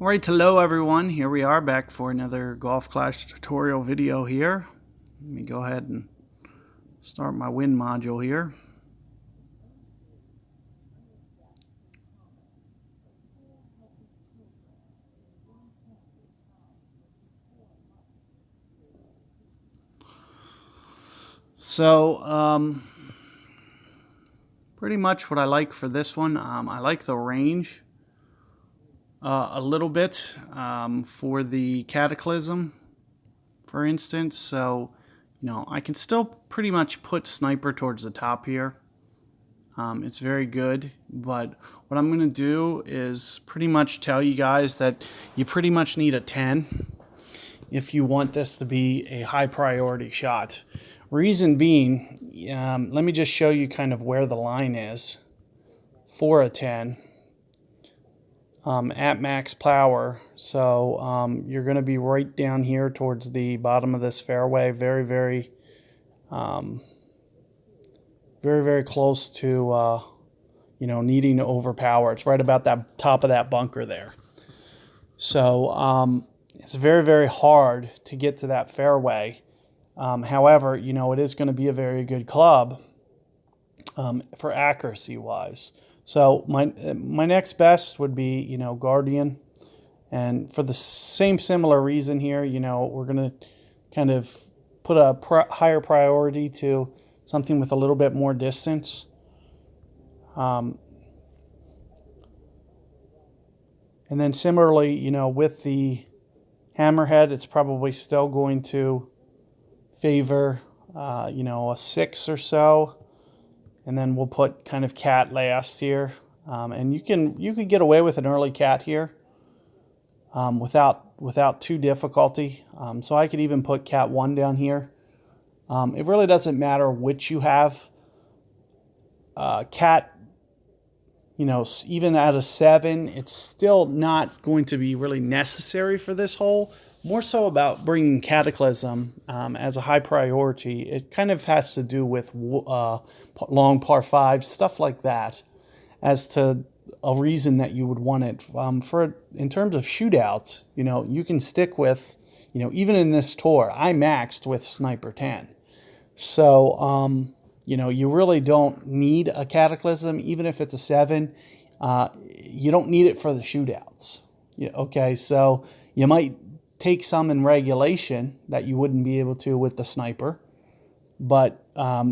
Alright, hello everyone. Here we are back for another Golf Clash tutorial video here. Let me go ahead and start my wind module here. So, pretty much what I like for this one, I like the range a little bit for the Cataclysm, for instance. So, I can still pretty much put Sniper towards the top here. It's very good, but what I'm going to do is pretty much tell you guys that you pretty much need a 10 if you want this to be a high priority shot. Reason being, let me just show you kind of where the line is for a 10 at max power. So you're going to be right down here towards the bottom of this fairway, very, very close to needing to overpower. It's right about that top of that bunker there. So it's very, very hard to get to that fairway. However, it is going to be a very good club for accuracy wise. So my next best would be, Guardian. And for the same similar reason here, we're going to kind of put a higher priority to something with a little bit more distance. And then similarly, with the hammerhead, it's probably still going to favor, a 6 or so. And then we'll put kind of cat last here. And you could get away with an early cat here without too difficulty. So I could even put cat 1 down here. It really doesn't matter which you have. Cat, even at a 7, it's still not going to be really necessary for this hole. More so about bringing Cataclysm as a high priority. It kind of has to do with long par 5, stuff like that, as to a reason that you would want it. In terms of shootouts, you can stick with, even in this tour, I maxed with Sniper 10. So, you really don't need a Cataclysm, even if it's a 7. You don't need it for the shootouts. Okay, so you might take some in regulation that you wouldn't be able to with the Sniper, but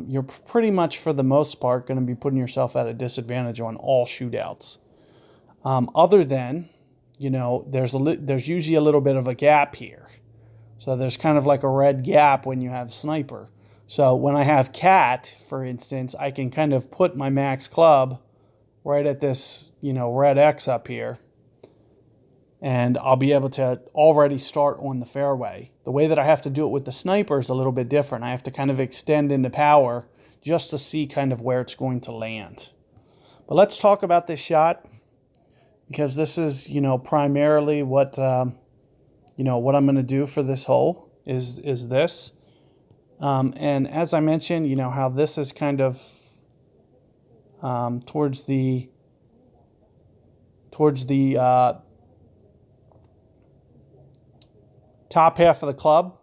you're pretty much, for the most part, going to be putting yourself at a disadvantage on all shootouts. Other than, there's usually a little bit of a gap here. So there's kind of like a red gap when you have Sniper. So when I have cat, for instance, I can kind of put my max club right at this, red X up here. And I'll be able to already start on the fairway. The way that I have to do it with the Sniper is a little bit different. I have to kind of extend into power just to see kind of where it's going to land. But let's talk about this shot, because this is, primarily what, what I'm going to do for this hole is this. And as I mentioned, how this is kind of towards the top half of the club,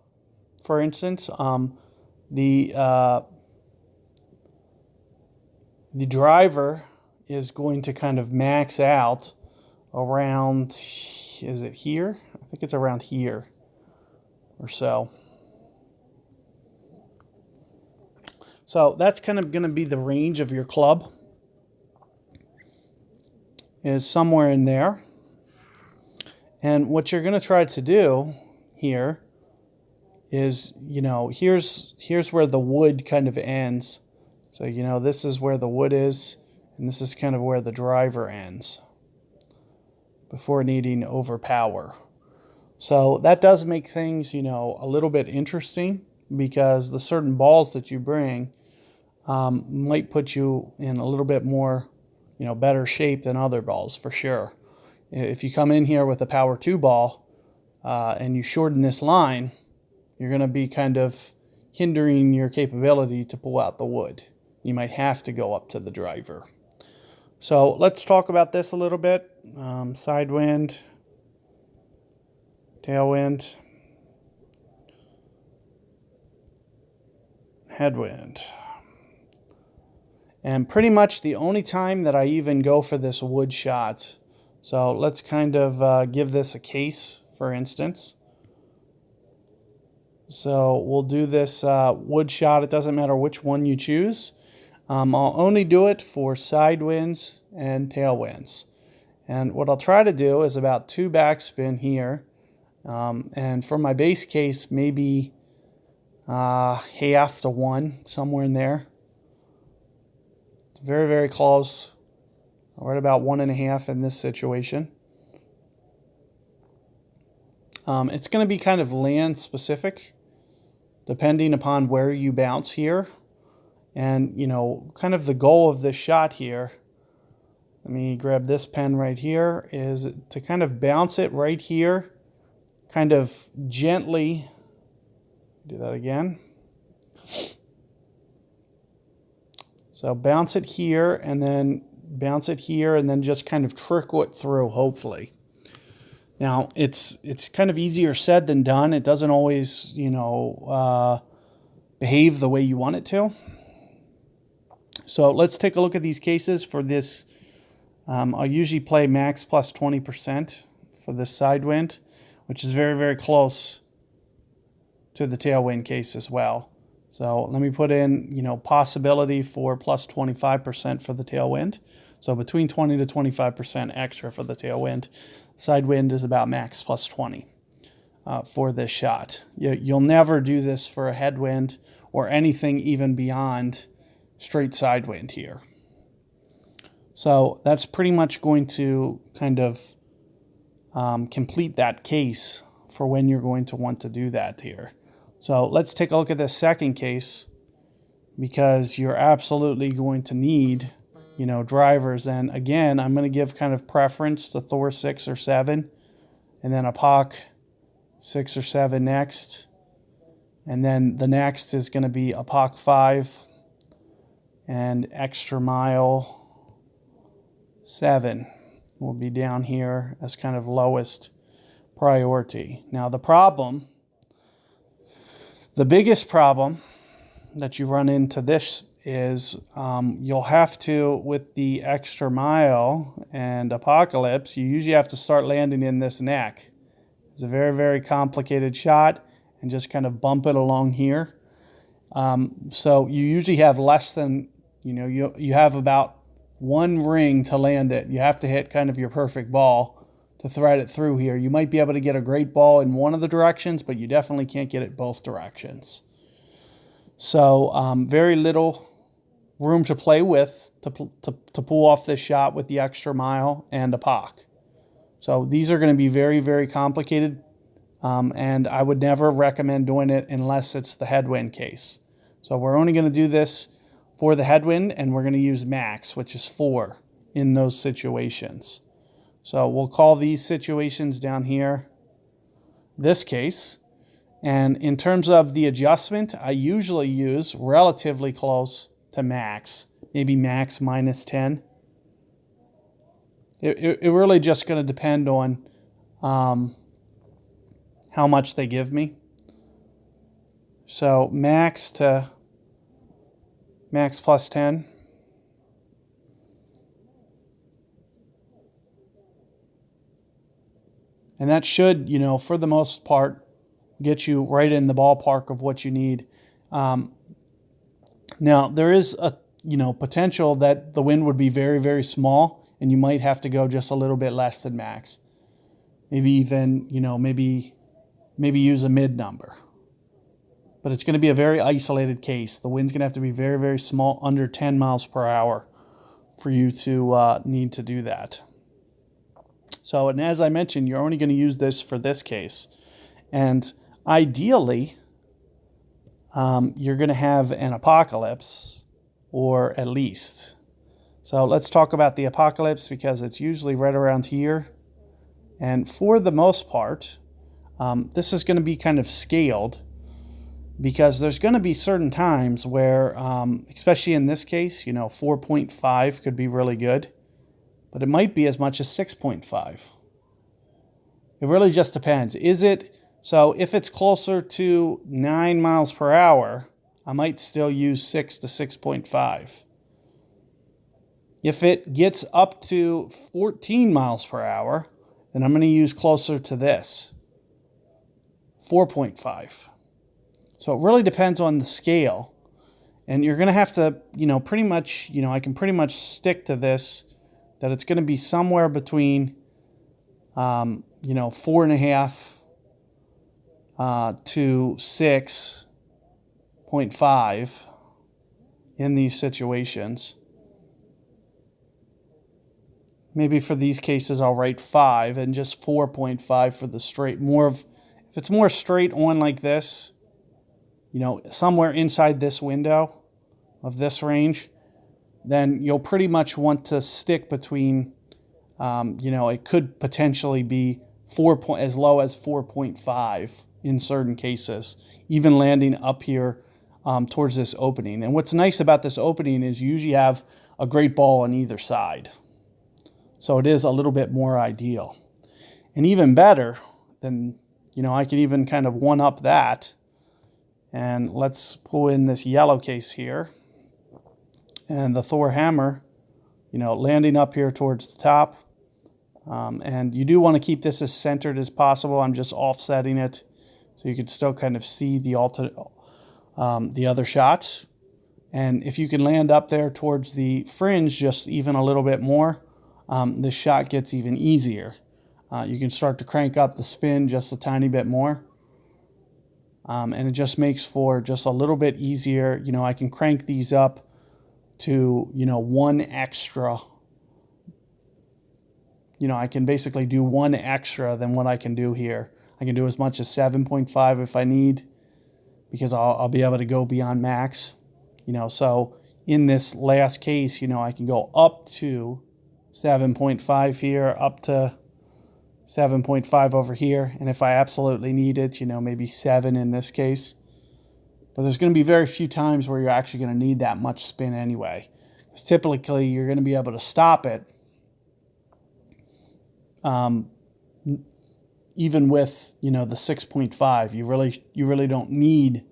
for instance. The driver is going to kind of max out around, is it here? I think it's around here or so. So that's kind of going to be the range of your club, is somewhere in there. And what you're going to try to do here is, here's where the wood kind of ends. So, this is where the wood is, and this is kind of where the driver ends before needing to overpower. So that does make things, a little bit interesting, because the certain balls that you bring might put you in a little bit more, better shape than other balls, for sure. If you come in here with a power 2 ball, and you shorten this line, you're going to be kind of hindering your capability to pull out the wood. You might have to go up to the driver. So let's talk about this a little bit. Side wind. tailwind, headwind. And pretty much the only time that I even go for this wood shot. So let's kind of give this a case, for instance. So we'll do this wood shot. It doesn't matter which one you choose. I'll only do it for side winds and tailwinds. And what I'll try to do is about 2 backspin here. And for my base case, maybe half to 1, somewhere in there. It's very, very close. Right about 1.5 in this situation. It's going to be kind of land specific, depending upon where you bounce here. And, you know, kind of the goal of this shot here, let me grab this pen right here, is to kind of bounce it right here, kind of gently, do that again. So bounce it here and then bounce it here and then just kind of trickle it through, hopefully. Now, it's kind of easier said than done. It doesn't always, you know, behave the way you want it to. So let's take a look at these cases for this. I'll usually play max plus 20% for this side wind, which is very, very close to the tailwind case as well. So let me put in, you know, possibility for plus 25% for the tailwind. So between 20 to 25% extra for the tailwind. Side wind is about max plus 20 for this shot. You'll never do this for a headwind or anything even beyond straight side wind here. So that's pretty much going to kind of complete that case for when you're going to want to do that here. So let's take a look at this second case, because you're absolutely going to need, you know, drivers. And again, I'm going to give kind of preference to Thor 6 or 7, and then a POC 6 or 7 next. And then the next is going to be a POC 5 and extra mile 7 will be down here as kind of lowest priority. Now the biggest problem that you run into this is you'll have to, with the extra mile and apocalypse, you usually have to start landing in this neck. It's a very, very complicated shot, and just kind of bump it along here. So you usually have less than, you know, you have about 1 ring to land it. You have to hit kind of your perfect ball to thread it through here. You might be able to get a great ball in one of the directions, but you definitely can't get it both directions. So very little room to play with to pull off this shot with the extra mile and a POC. So these are going to be very, very complicated, and I would never recommend doing it unless it's the headwind case. So we're only going to do this for the headwind, and we're going to use max, which is 4 in those situations. So we'll call these situations down here this case. And in terms of the adjustment, I usually use relatively close to max, maybe max minus 10. It really just going to depend on how much they give me. So max to max plus 10. And that should, you know, for the most part, get you right in the ballpark of what you need. Now, there is a, you know, potential that the wind would be very, very small, and you might have to go just a little bit less than max. Maybe even, you know, maybe use a mid number. But it's going to be a very isolated case. The wind's going to have to be very, very small, under 10 miles per hour for you to need to do that. So, and as I mentioned, you're only going to use this for this case. And ideally, you're going to have an apocalypse, or at least. So let's talk about the apocalypse, because it's usually right around here. And for the most part, this is going to be kind of scaled, because there's going to be certain times where, especially in this case, you know, 4.5 could be really good. But it might be as much as 6.5. It really just depends. So if it's closer to 9 miles per hour, I might still use 6 to 6.5. If it gets up to 14 miles per hour, then I'm going to use closer to this, 4.5. So it really depends on the scale. And you're going to have to, pretty much, I can pretty much stick to this, that it's going to be somewhere between, 4.5 to 6.5 in these situations. Maybe for these cases, I'll write 5 and just 4.5 for the straight. If it's more straight on like this, somewhere inside this window of this range, then you'll pretty much want to stick between, it could potentially be as low as 4.5 in certain cases, even landing up here towards this opening. And what's nice about this opening is you usually have a great ball on either side. So it is a little bit more ideal. And even better than, I can even kind of one-up that. And let's pull in this yellow case here. And the Thor hammer, landing up here towards the top. And you do want to keep this as centered as possible. I'm just offsetting it so you can still kind of see the other shots. And if you can land up there towards the fringe just even a little bit more, this shot gets even easier. You can start to crank up the spin just a tiny bit more. And it just makes for just a little bit easier. I can crank these up to, one extra. I can basically do one extra than what I can do here. I can do as much as 7.5 if I need, because I'll be able to go beyond max. So in this last case, I can go up to 7.5 here, up to 7.5 over here. And if I absolutely need it, maybe 7 in this case. But there's going to be very few times where you're actually going to need that much spin anyway. Because typically you're going to be able to stop it even with, the 6.5. You really don't need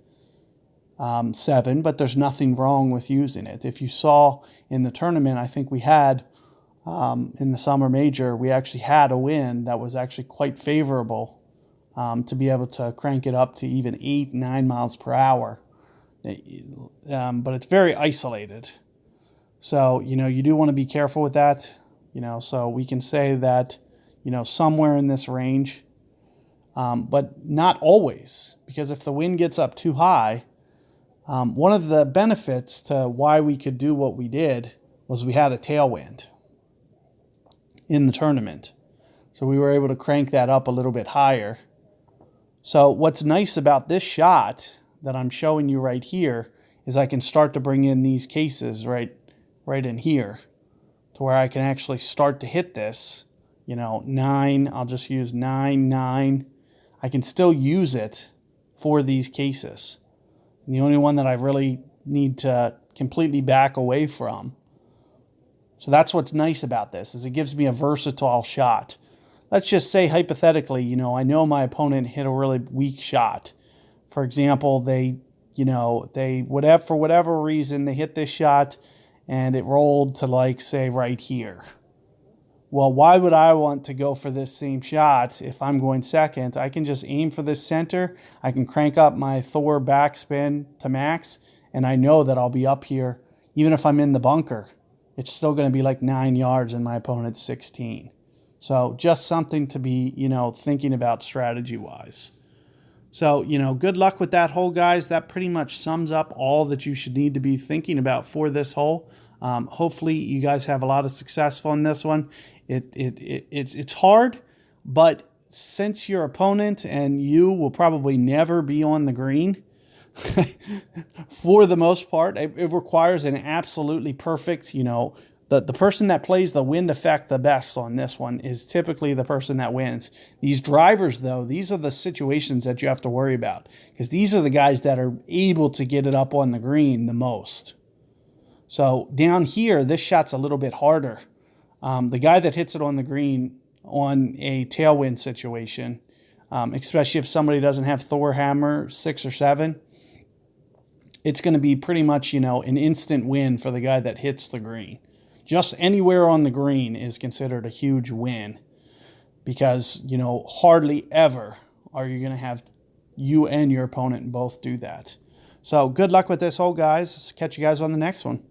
7, but there's nothing wrong with using it. If you saw in the tournament, I think we had in the summer major, we actually had a wind that was actually quite favorable to be able to crank it up to even 8, 9 miles per hour. But it's very isolated. So, you do want to be careful with that. So we can say that, somewhere in this range, but not always, because if the wind gets up too high, one of the benefits to why we could do what we did was we had a tailwind in the tournament. So we were able to crank that up a little bit higher. So what's nice about this shot that I'm showing you right here is I can start to bring in these cases right in here to where I can actually start to hit this, 9, I'll just use 9, 9. I can still use it for these cases. And the only one that I really need to completely back away from. So that's what's nice about this, is it gives me a versatile shot. Let's just say hypothetically, I know my opponent hit a really weak shot. For example, for whatever reason, they hit this shot and it rolled to say right here. Well, why would I want to go for this same shot if I'm going second? I can just aim for this center. I can crank up my Thor backspin to max, and I know that I'll be up here. Even if I'm in the bunker, it's still going to be 9 yards and my opponent's 16. So just something to be, thinking about strategy-wise. So, good luck with that hole, guys. That pretty much sums up all that you should need to be thinking about for this hole. Hopefully you guys have a lot of success on this one. It's hard, but since your opponent and you will probably never be on the green, for the most part, it requires an absolutely perfect, the person that plays the wind effect the best on this one is typically the person that wins. These drivers, though, these are the situations that you have to worry about, because these are the guys that are able to get it up on the green the most. So down here, this shot's a little bit harder. The guy that hits it on the green on a tailwind situation, especially if somebody doesn't have Thor hammer 6 or 7. It's going to be pretty much, an instant win for the guy that hits the green. Just anywhere on the green is considered a huge win because, hardly ever are you going to have you and your opponent both do that. So good luck with this hole, guys. Catch you guys on the next one.